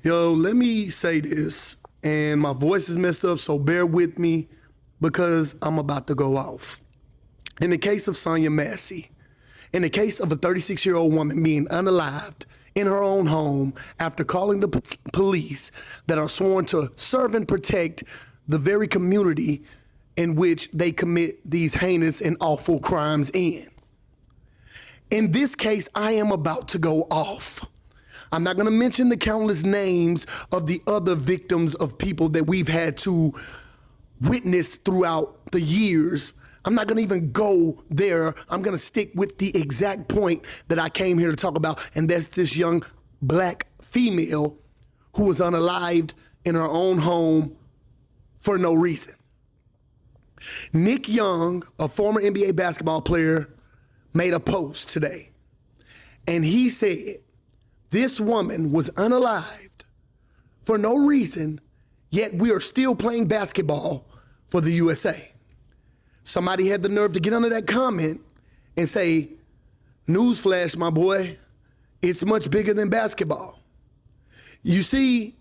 Yo, let me say this, and my voice is messed up, so bear with me because I'm about to go off. In the case of Sonya Massey, in the case of a 36-year-old woman being unalived in her own home after calling the police that are sworn to serve and protect the very community in which they commit these heinous and awful crimes in. In this case, I am about to go off. I'm not gonna mention the countless names of the other victims of people that we've had to witness throughout the years. I'm not gonna even go there. I'm gonna stick with the exact point that I came here to talk about, and that's this young black female who was unalived in her own home for no reason. Nick Young, a former NBA basketball player, made a post today, and he said, this woman was unalived for no reason, yet we are still playing basketball for the USA. Somebody had the nerve to get under that comment and say, newsflash, my boy, it's much bigger than basketball. You see,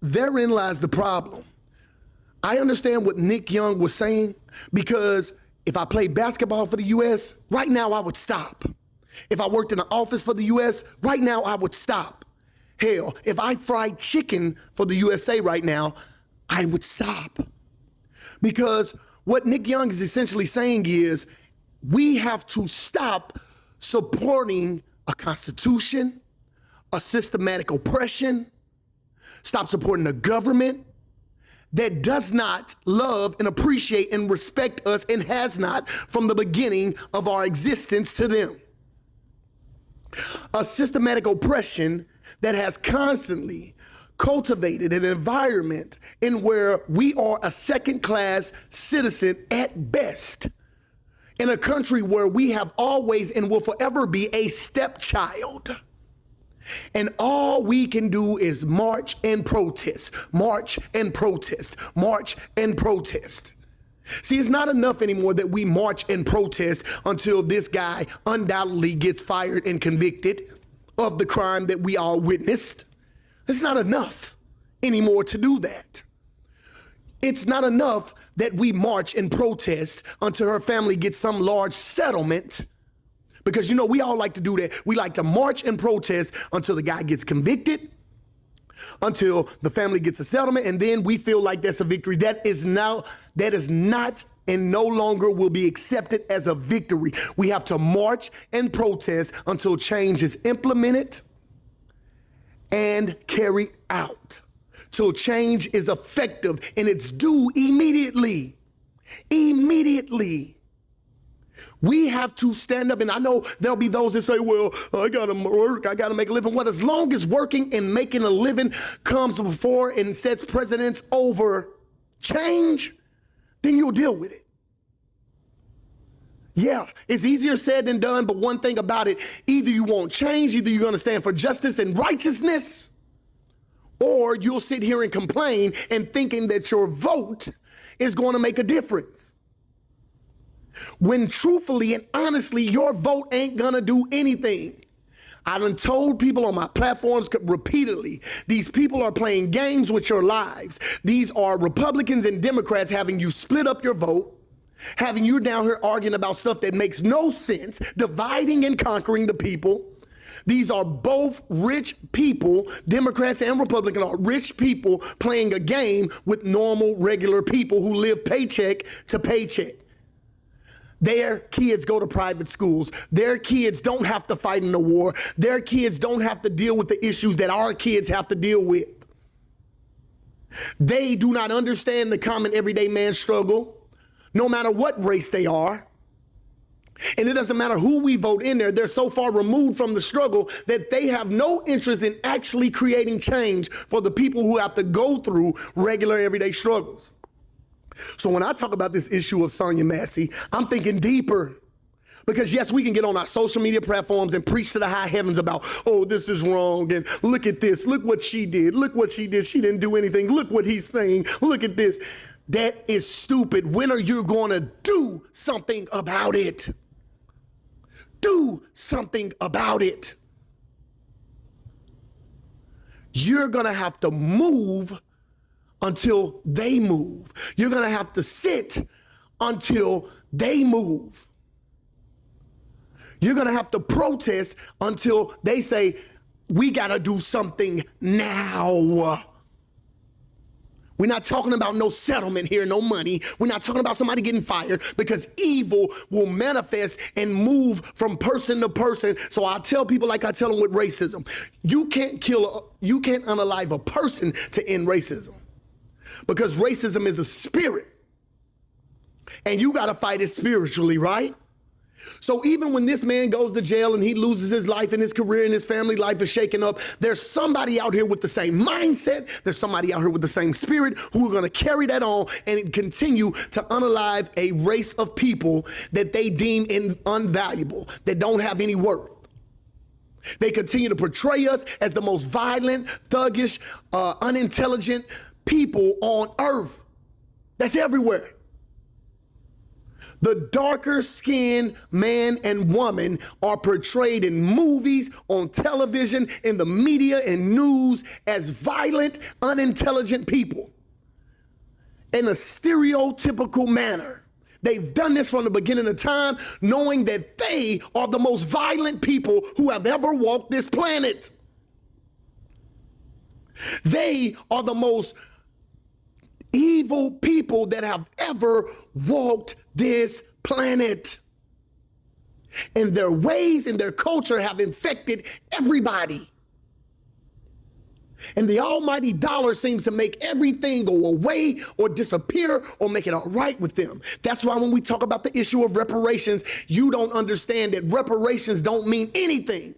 therein lies the problem. I understand what Nick Young was saying, because if I played basketball for the US, right now I would stop. If I worked in an office for the US, right now I would stop. Hell, if I fried chicken for the USA right now, I would stop. Because what Nick Young is essentially saying is, we have to stop supporting a constitution, a systematic oppression, stop supporting a government that does not love and appreciate and respect us and has not from the beginning of our existence to them. A systematic oppression that has constantly cultivated an environment in where we are a second-class citizen at best, in a country where we have always and will forever be a stepchild. And all we can do is march and protest, march and protest, march and protest. See, it's not enough anymore that we march and protest until this guy undoubtedly gets fired and convicted of the crime that we all witnessed. It's not enough anymore to do that. It's not enough that we march and protest until her family gets some large settlement, because you know we all like to do that. We like to march and protest until the guy gets convicted, until the family gets a settlement, and then we feel like that's a victory. That is not and no longer will be accepted as a victory. We have to march and protest until change is implemented and carried out, till change is effective, and it's due immediately. Immediately. We have to stand up, and I know there'll be those that say, well, I gotta work, I gotta make a living. Well, as long as working and making a living comes before and sets precedence over change, then you'll deal with it. Yeah, it's easier said than done, but one thing about it, either you won't change, either you're gonna stand for justice and righteousness, or you'll sit here and complain and thinking that your vote is gonna make a difference, when truthfully and honestly, your vote ain't gonna do anything. I done told people on my platforms repeatedly, these people are playing games with your lives. These are Republicans and Democrats having you split up your vote, having you down here arguing about stuff that makes no sense, dividing and conquering the people. These are both rich people, Democrats and Republicans are rich people playing a game with normal, regular people who live paycheck to paycheck. Their kids go to private schools. Their kids don't have to fight in a war. Their kids don't have to deal with the issues that our kids have to deal with. They do not understand the common everyday man's struggle, no matter what race they are. And it doesn't matter who we vote in there, they're so far removed from the struggle that they have no interest in actually creating change for the people who have to go through regular everyday struggles. So when I talk about this issue of Sonya Massey, I'm thinking deeper. Because yes, we can get on our social media platforms and preach to the high heavens about, oh, this is wrong, and look at this, look what she did, look what she did, she didn't do anything, look what he's saying, look at this. That is stupid. When are you gonna do something about it? Do something about it. you're going to have to move until they move. You're going to have to sit until they move. You're going to have to protest until they say, we got to do something now. We're not talking about no settlement here, no money. We're not talking about somebody getting fired, because evil will manifest and move from person to person. So I tell people, like I tell them with racism, you can't unalive a person to end racism, because racism is a spirit and you got to fight it spiritually, right? So even when this man goes to jail and he loses his life and his career and his family life is shaken up, there's somebody out here with the same mindset. There's somebody out here with the same spirit who are going to carry that on and continue to unalive a race of people that they deem unvaluable, that don't have any worth. They continue to portray us as the most violent, thuggish, unintelligent people on earth. That's everywhere. The darker skinned man and woman are portrayed in movies, on television, in the media and news as violent, unintelligent people in a stereotypical manner. They've done this from the beginning of time, knowing that they are the most violent people who have ever walked this planet. They are the most evil people that have ever walked this planet. And their ways and their culture have infected everybody. And the almighty dollar seems to make everything go away or disappear or make it all right with them. That's why when we talk about the issue of reparations, you don't understand that reparations don't mean anything.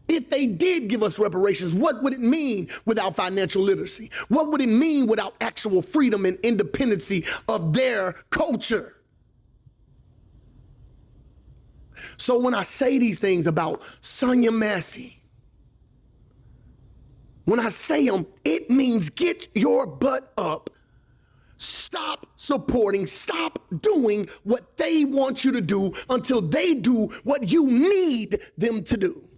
If they did give us reparations, what would it mean without financial literacy? What would it mean without actual freedom and independency of their culture? So when I say these things about Sonya Massey, when I say them, it means get your butt up. Stop supporting, stop doing what they want you to do until they do what you need them to do.